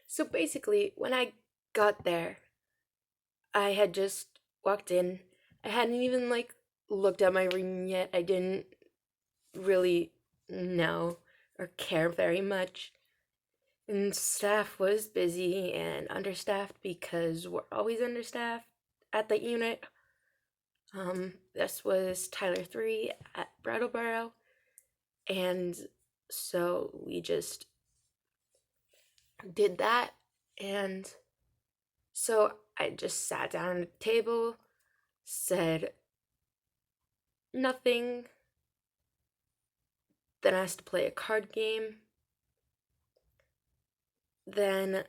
So basically, when I got there, I had just walked in. I hadn't even looked at my room yet. I didn't really know or care very much. And staff was busy and understaffed because we're always understaffed at the unit. This was Tyler 3 at Brattleboro, and so we just did that, and so I just sat down at the table, said nothing, then asked to play a card game, then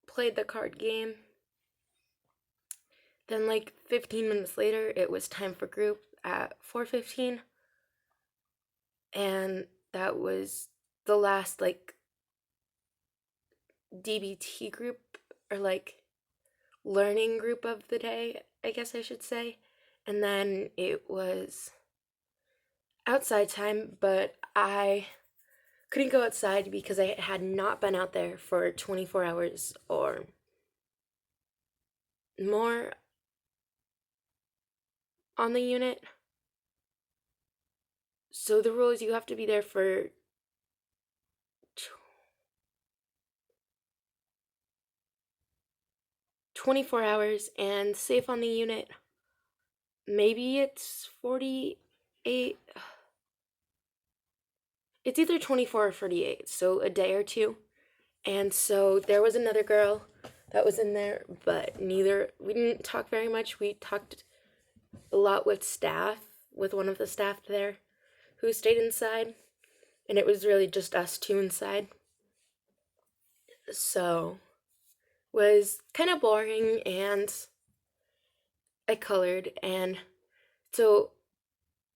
played the card game. Then 15 minutes later, it was time for group at 4:15, and that was the last DBT group or learning group of the day, I guess I should say. And then it was outside time, but I couldn't go outside because I had not been out there for 24 hours or more on the unit. So the rule is you have to be there for 24 hours and safe on the unit. Maybe it's 48. It's either 24 or 48, so a day or two. And so there was another girl that was in there, but we didn't talk very much. We talked a lot with staff, with one of the staff there who stayed inside, and it was really just us two inside. So was kind of boring, and I colored. And so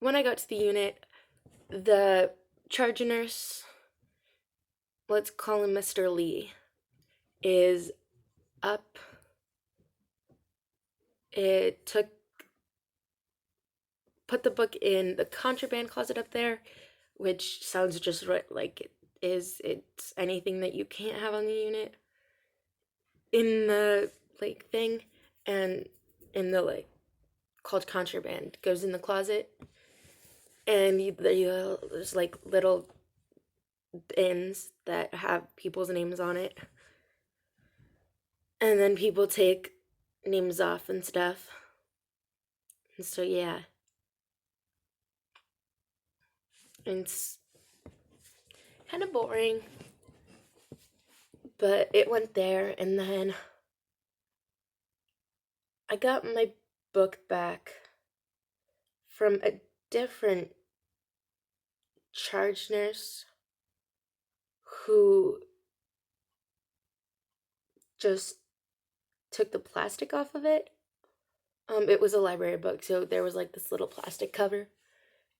when I got to the unit, the charge nurse, let's call him Mr. Lee, is up. It put the book in the contraband closet up there, which sounds just right like it is. It's anything that you can't have on the unit in the thing, and in the called contraband goes in the closet, and there's little bins that have people's names on it, and then people take names off and stuff. And so yeah, it's kind of boring, but it went there. And then I got my book back from a different charge nurse who just took the plastic off of it. It was a library book, so there was this little plastic cover,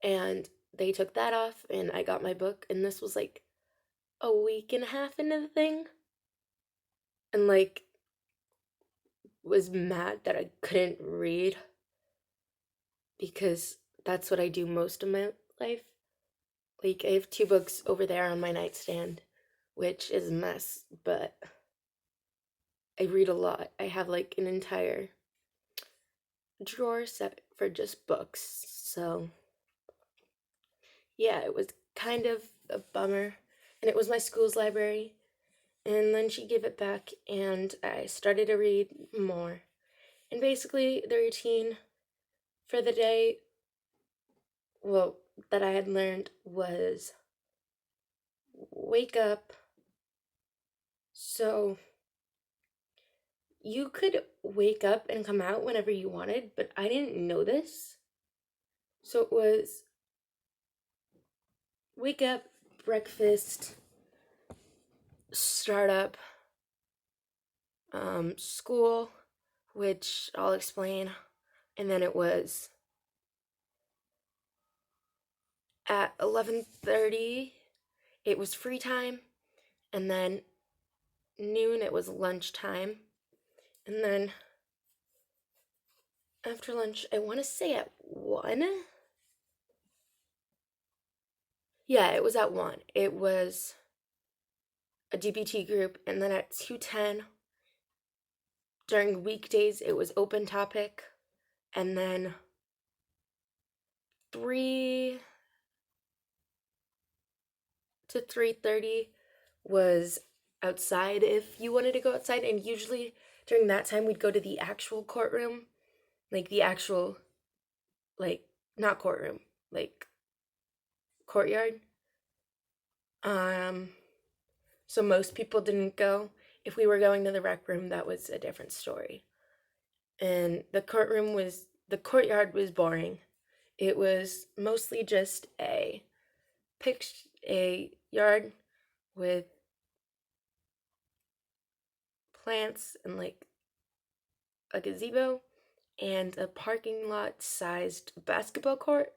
and they took that off, and I got my book. And this was a week and a half into the thing, and was mad that I couldn't read because that's what I do most of my life. I have two books over there on my nightstand, which is a mess, but I read a lot. I have an entire drawer set for just books. So yeah, it was kind of a bummer. And it was my school's library. And then she gave it back, and I started to read more. And basically, the routine for the day, well, that I had learned was wake up. So you could wake up and come out whenever you wanted, but I didn't know this. So it was wake up, breakfast, start up, school, which I'll explain, and then it was at 11:30 it was free time, and then noon it was lunchtime, and then after lunch, I want to say at 1. Yeah, it was at 1. It was a DBT group, and then at 2:10 during weekdays it was open topic, and then 3 to 3:30 was outside if you wanted to go outside, and usually during that time we'd go to the actual courtroom, like the actual, like, not courtroom, like courtyard. Um so most people didn't go. If we were going to the rec room, that was a different story. And the courtyard was boring. It was mostly just a yard with plants and like a gazebo and a parking lot sized basketball court.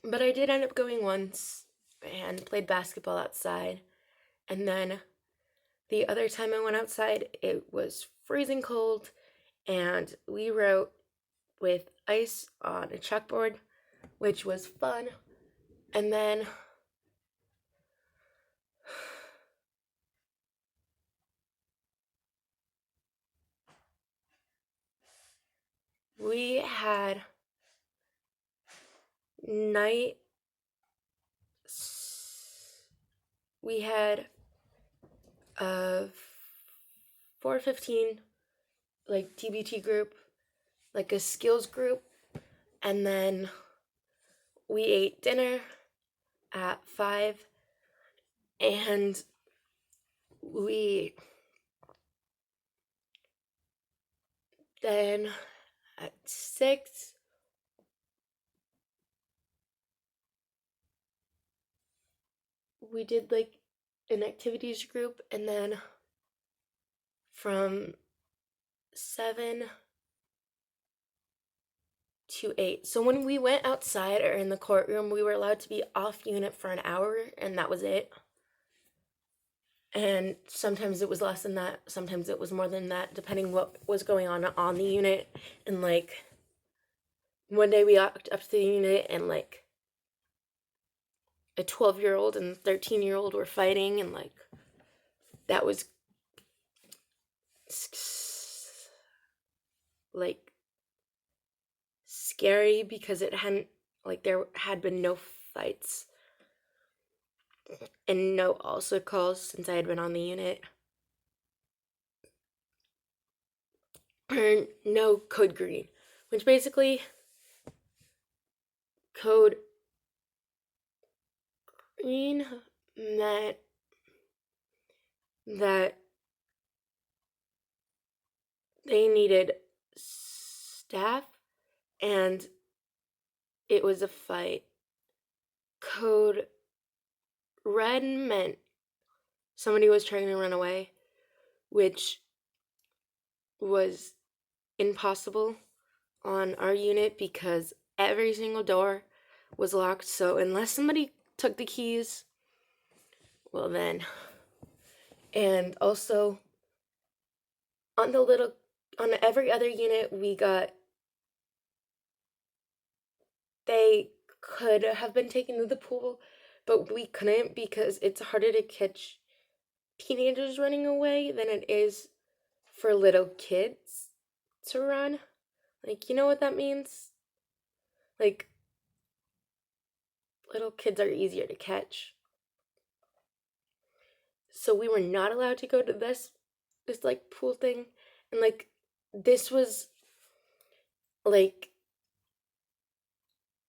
But I did end up going once and played basketball outside. And then the other time I went outside, it was freezing cold, and we wrote with ice on a chalkboard, which was fun. And then we had night we had a 4:15 like TBT group, like a skills group, and then we ate dinner at 5, and we then at 6 we did like an activities group, and then from 7 to 8. So when we went outside or in the courtroom, we were allowed to be off unit for an hour, and that was it. And sometimes it was less than that, sometimes it was more than that, depending what was going on the unit. And like one day we walked up to the unit, and like a 12-year-old and 13-year-old were fighting, and like that was like scary because it hadn't, like, there had been no fights and no also calls since I had been on the unit, or no code green, which basically code green meant that they needed staff and it was a fight. Code red meant somebody was trying to run away, which was impossible on our unit because every single door was locked. So unless somebody took the keys, well then. And also on every other unit we got, they could have been taken to the pool, but we couldn't because it's harder to catch teenagers running away than it is for little kids to run. Like, you know what that means? Like, little kids are easier to catch. So we were not allowed to go to this like pool thing. And like this was like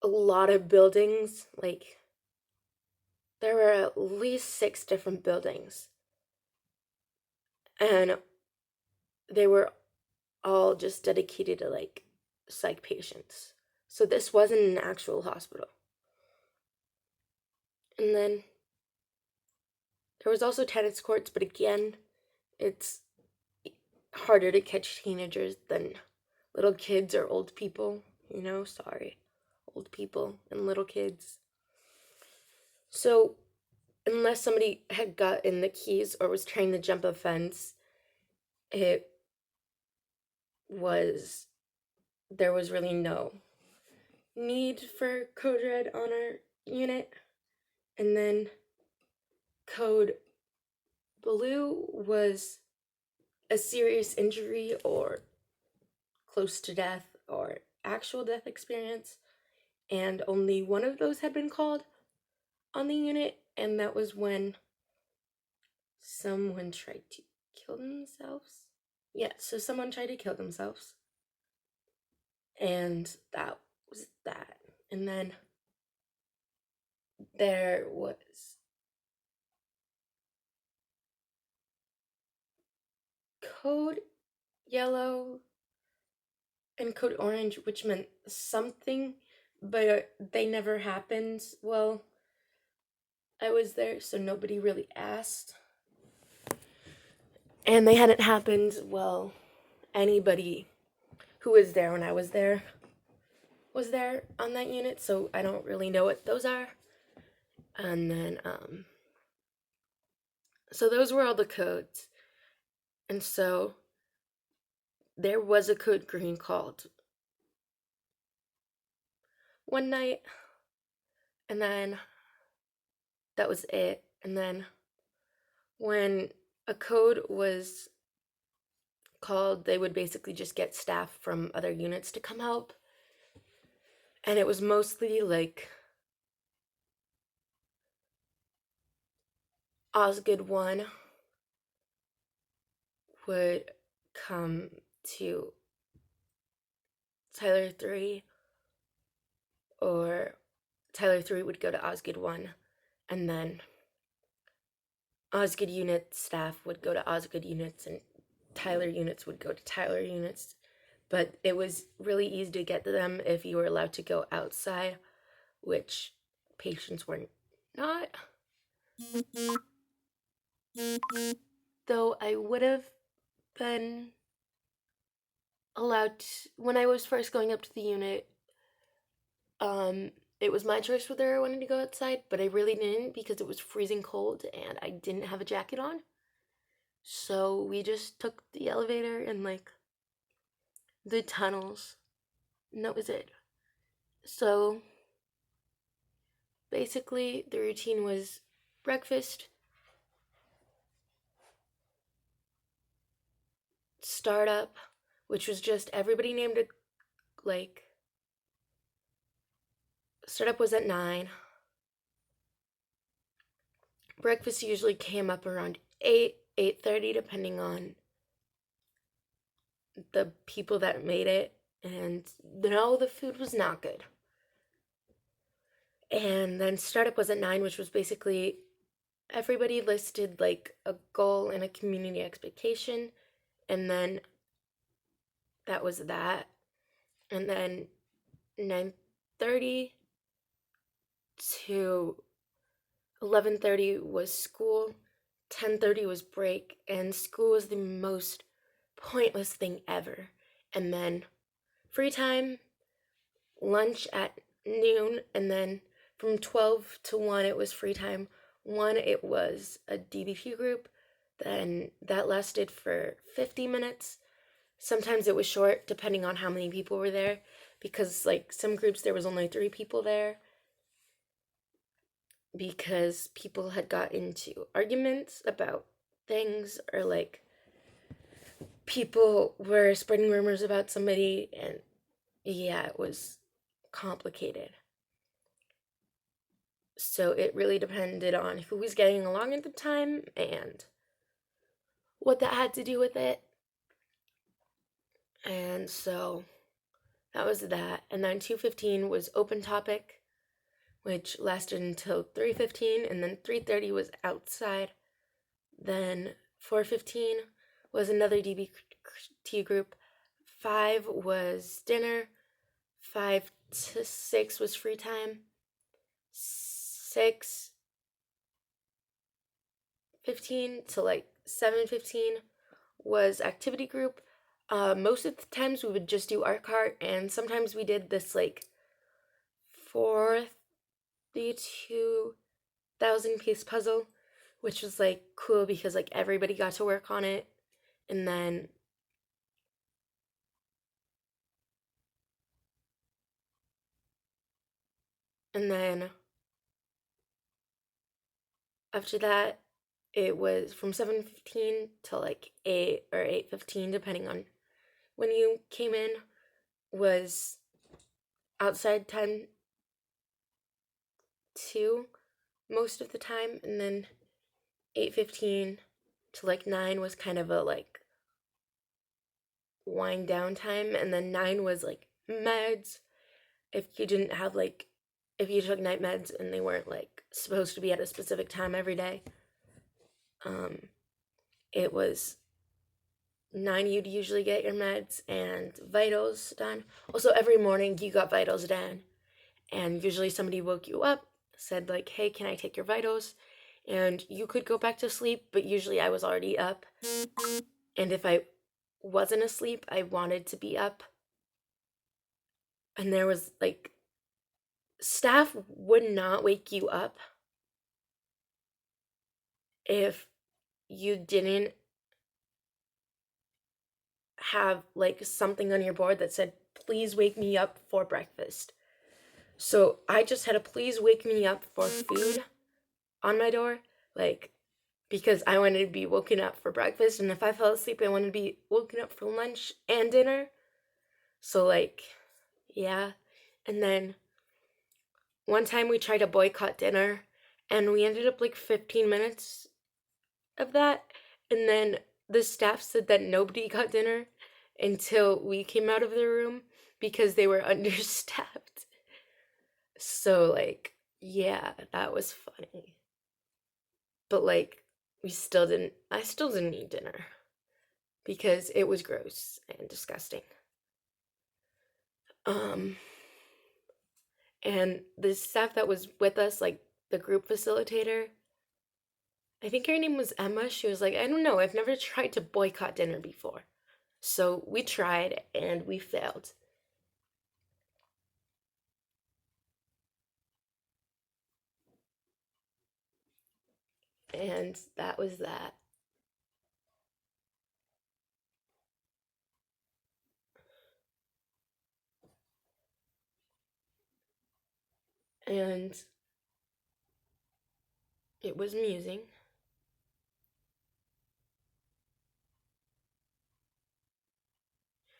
a lot of buildings. Like there were at least 6 different buildings, and they were all just dedicated to like psych patients. So this wasn't an actual hospital. And then there was also tennis courts, but again, it's harder to catch teenagers than little kids or old people, sorry. Old people and little kids. So unless somebody had gotten the keys or was trying to jump a fence, there was really no need for code red on our unit. And then code Blue was a serious injury or close to death or actual death experience, and only one of those had been called on the unit, and that was when someone tried to kill themselves. Yeah, so someone tried to kill themselves, and that was that. And then there was code yellow and code orange, which meant something, but they never happened. Well, I was there, so nobody really asked. And they hadn't happened, well, anybody who was there when I was there on that unit, so I don't really know what those are. And then, so those were all the codes. And so there was a code green called one night, and then that was it. And then when a code was called, they would basically just get staff from other units to come help. And it was mostly like Osgood 1 would come to Tyler 3, or Tyler 3 would go to Osgood 1, and then Osgood unit staff would go to Osgood units, and Tyler units would go to Tyler units. But it was really easy to get to them if you were allowed to go outside, which patients were not. Though I would have been allowed to, when I was first going up to the unit, it was my choice whether I wanted to go outside, but I really didn't because it was freezing cold and I didn't have a jacket on. So we just took the elevator and like the tunnels, and that was it. So basically, the routine was breakfast, startup, which was just everybody named it like startup was at 9. Breakfast usually came up around 8, 8:30, depending on the people that made it. And no, the food was not good. And then startup was at 9, which was basically everybody listed like a goal and a community expectation, and then that was that. And then 9:30 to 11:30 was school, 10:30 was break, and school was the most pointless thing ever. And then free time, lunch at noon, and then from 12 to 1 it was free time. 1 it was a DBQ group, then that lasted for 50 minutes. Sometimes it was short depending on how many people were there, because like some groups there was only 3 people there because people had got into arguments about things, or like people were spreading rumors about somebody, and yeah, it was complicated. So it really depended on who was getting along at the time and what that had to do with it. And so that was that. And then 2:15 was open topic, which lasted until 3:15, and then 3:30 was outside. Then 4:15 was another DBT group. 5 was dinner. 5 to 6 was free time. 6:15 to like 7:15 was activity group. Most of the times we would just do art cart, and sometimes we did this like 42,000 piece puzzle, which was like cool because like everybody got to work on it. And then after that, it was from 7:15 to like 8 or 8:15 depending on when you came in, was outside time too most of the time, and then 8:15 to like 9 was kind of a like wind down time, and then 9 was like meds if you didn't have like if you took night meds and they weren't like supposed to be at a specific time every day. um it was 9 you'd usually get your meds and vitals done. Also every morning you got vitals done, and usually somebody woke you up, said like, hey, can I take your vitals? And you could go back to sleep, but usually I was already up, and if I wasn't asleep I wanted to be up. And there was like, staff would not wake you up if you didn't have like something on your board that said, please wake me up for breakfast. So I just had a please wake me up for food on my door, like, because I wanted to be woken up for breakfast, and if I fell asleep I wanted to be woken up for lunch and dinner. So like, yeah. And then one time we tried to boycott dinner, and we ended up like 15 minutes of that, and then the staff said that nobody got dinner until we came out of the room because they were understaffed. So like, yeah, that was funny. But like, I still didn't eat dinner because it was gross and disgusting. Um and the staff that was with us, like the group facilitator, I think her name was Emma. She was like, I don't know, I've never tried to boycott dinner before. So we tried and we failed. And that was that. And it was amusing.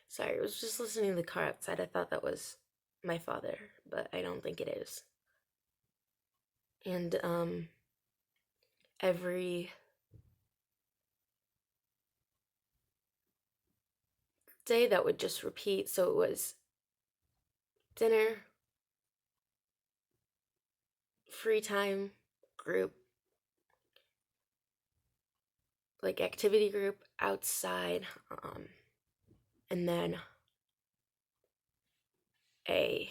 Sorry, I was just listening to the car outside. I thought that was my father, but I don't think it is. And every day that would just repeat. So it was dinner, free time, group, like activity group, outside, and then a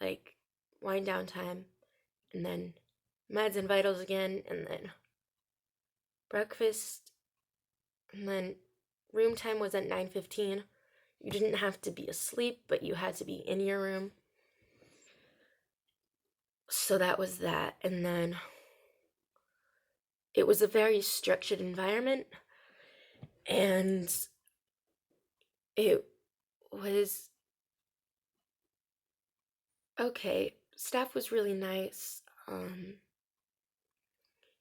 like wind down time, and then meds and vitals again, and then breakfast, and then room time was at 9:15. You didn't have to be asleep, but you had to be in your room. So that was that. And then it was a very structured environment, and it was okay. Staff was really nice.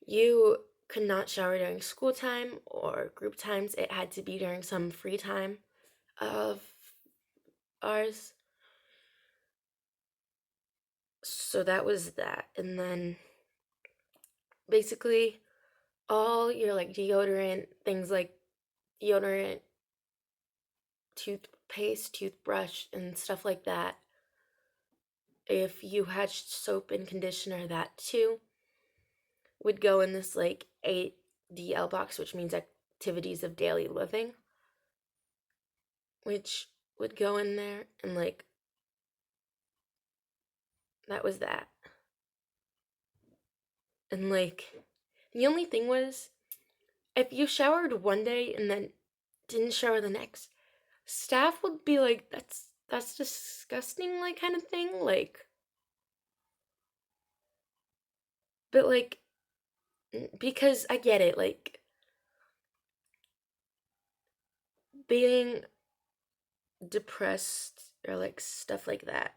You could not shower during school time or group times. It had to be during some free time of ours. So that was that. And then basically all your like deodorant, things like deodorant, toothpaste, toothbrush, and stuff like that. If you had soap and conditioner, that too would go in this like 8DL box, which means activities of daily living, which would go in there. And like, that was that. And like, the only thing was, if you showered one day and then didn't shower the next, staff would be like, that's disgusting, like, kind of thing. Like, but like, because I get it, like, being depressed or like stuff like that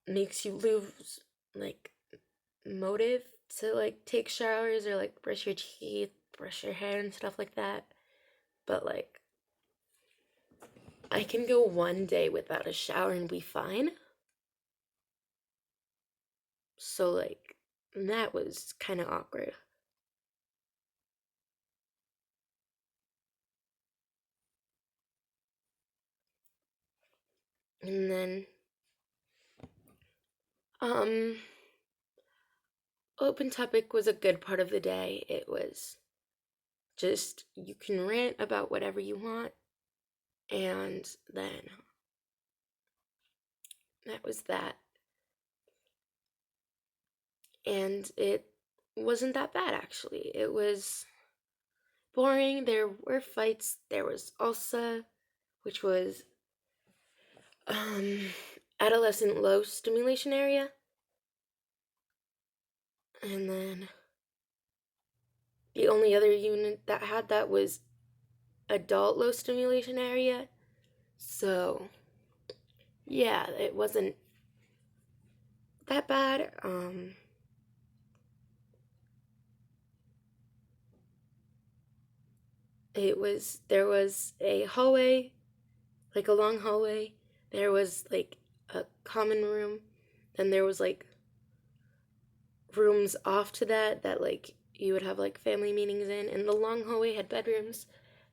makes you lose like motive to like take showers or like brush your teeth, brush your hair and stuff like that. But like I can go one day without a shower and be fine. So like that was kind of awkward. And then um open topic was a good part of the day. It was just you can rant about whatever you want, and then that was that. And it wasn't that bad actually. It was boring. There were fights. There was also, which was um adolescent low stimulation area, and then the only other unit that had that was adult low stimulation area. So yeah, it wasn't that bad. It was there was a hallway, like a long hallway. There was like a common room. Then there was like rooms off to that like you would have like family meetings in, and the long hallway had bedrooms.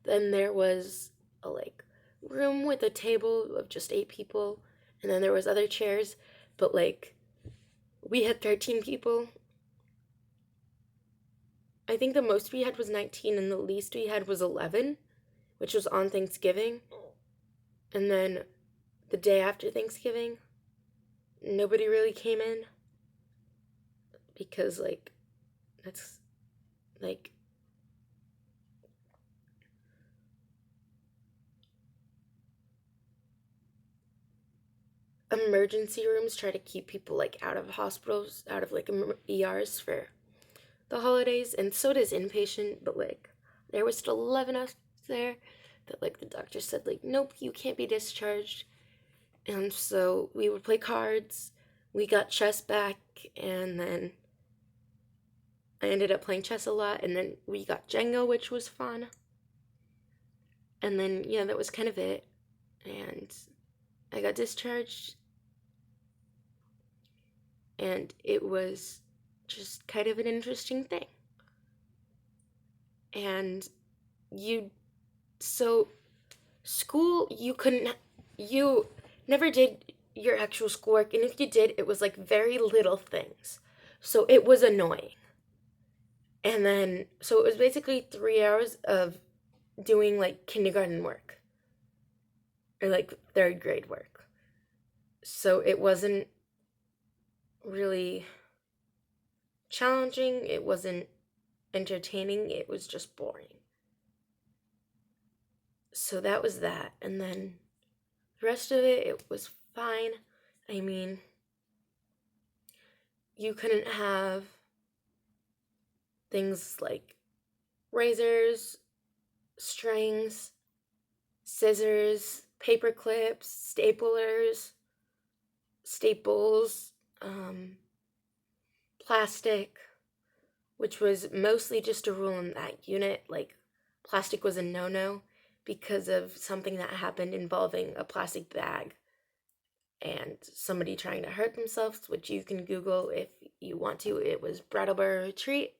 Then there was a like room with a table of just 8 people, and then there was other chairs, but like we had 13 people. I think the most we had was 19 and the least we had was 11, which was on Thanksgiving. And then the day after Thanksgiving, nobody really came in because like that's like emergency rooms try to keep people like out of hospitals, out of like ERs for the holidays, and so does inpatient. But like there was still 11 of us there that like the doctor said like nope, you can't be discharged. And so we would play cards. We got chess back, and then I ended up playing chess a lot, and then we got Jenga, which was fun. And then yeah, that was kind of it. And I got discharged, and it was just kind of an interesting thing. And you, so school, you never did your actual schoolwork, and if you did, it was like very little things. So it was annoying. And then, so it was basically 3 hours of doing like kindergarten work or like third grade work. So it wasn't really challenging, it wasn't entertaining, it was just boring. So that was that. And then the rest of it was fine. I mean, you couldn't have things like razors, strings, scissors, paper clips, staplers, staples, plastic, which was mostly just a rule in that unit. Like, plastic was a no no because of something that happened involving a plastic bag and somebody trying to hurt themselves, which you can Google if you want to. It was Brattleboro Retreat,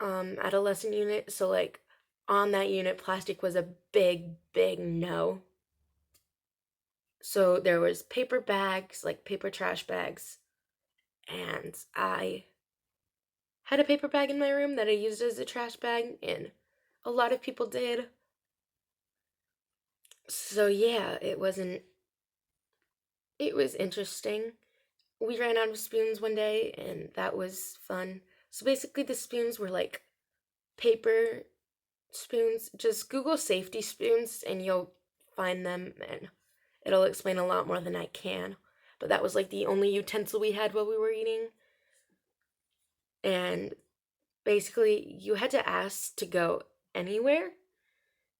adolescent unit. So, like, on that unit, plastic was a big, big no. So there was paper bags, like paper trash bags, and I had a paper bag in my room that I used as a trash bag, and a lot of people did. So yeah, it was interesting. We ran out of spoons one day, and that was fun. So basically, the spoons were like paper spoons. Just Google safety spoons, and you'll find them, and it'll explain a lot more than I can. But that was like the only utensil we had while we were eating. And basically, you had to ask to go anywhere.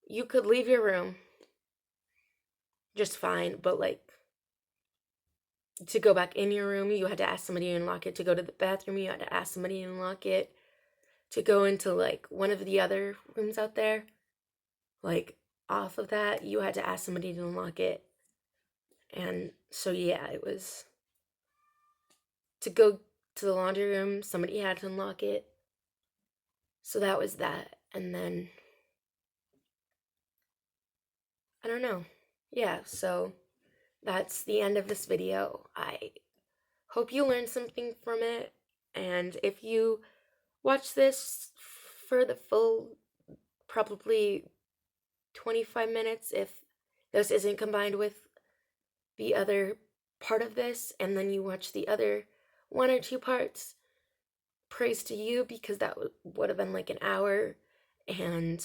You could leave your room just fine, but like to go back in your room, you had to ask somebody to unlock it. To go to the bathroom, you had to ask somebody to unlock it. To go into like one of the other rooms out there, like off of that, you had to ask somebody to unlock it. And so, yeah, it was to go to the laundry room, somebody had to unlock it. So that was that. And then, I don't know. Yeah, so that's the end of this video. I hope you learned something from it. And if you watch this for the full, probably 25 minutes, if this isn't combined with the other part of this, and then you watch the other one or two parts, praise to you, because that would have been like an hour and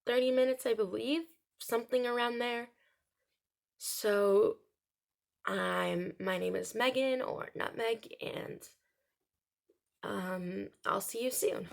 30 minutes, I believe, something around there. So my name is Megan, or Nutmeg, and I'll see you soon.